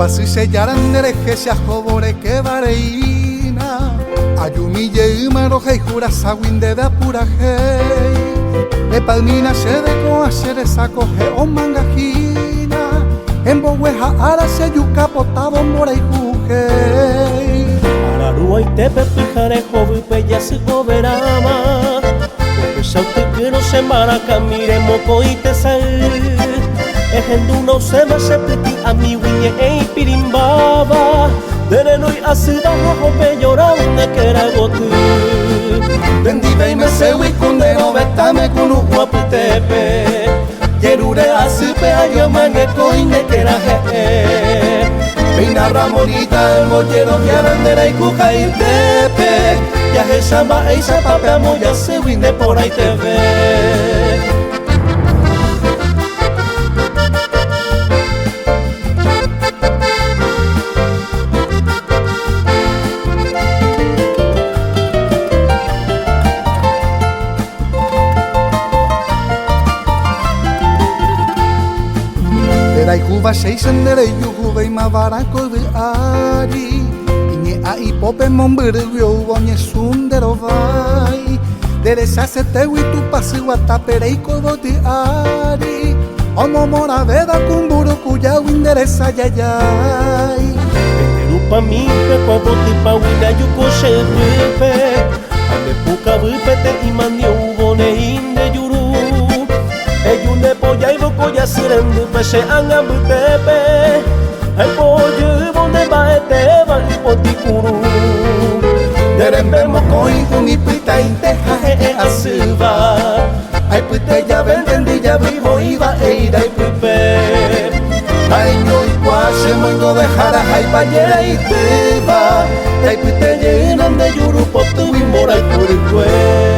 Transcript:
Basi se yarandere que se ajobore que vareina Ayumille maro hei jura sawinde da pura hei E palmina se de con hacer esa coge o mangajina En bohueja ara se yuca potado mora y jujei Ararua y tepe pijare jovi peya se goberama Saute quiero se maraca mire moco y te sal Ejenduno se me se preti a mi wiñe e pirimbaba Dereno y asida jope llorando que era gotu Bendive y me se wikundero betame kunu guaputepe Yerure asipe ayo maneko y ne que era jeje Peina Ramonita el mollero que arandera y cuca y tepe Ya je samba e se papeamo ya se winde por ahí te ve Derai kuba seisendere yuhube ima barako de ari Ine a ipope mombirio ubonye sundero vai Dere se te witu pasi watapereiko doti ari Omo mora veda kumburu kuya winderesa yayay Peterupa mi pe kwa boti pa wina yuko shepe Ame puka vipete imandio ubone inde yuru Eyune poya y boko ya sirendu peshe anga butepe Ay poye bonde baete va y potikuru Derembe moko y unipita inteja he asiva Ay pute ya vendendi ya vivo iba e ira y pipe Ay no y cuase moingo de jara ay payera y tiba Ay pute llenan de yuru potu y mora y curicue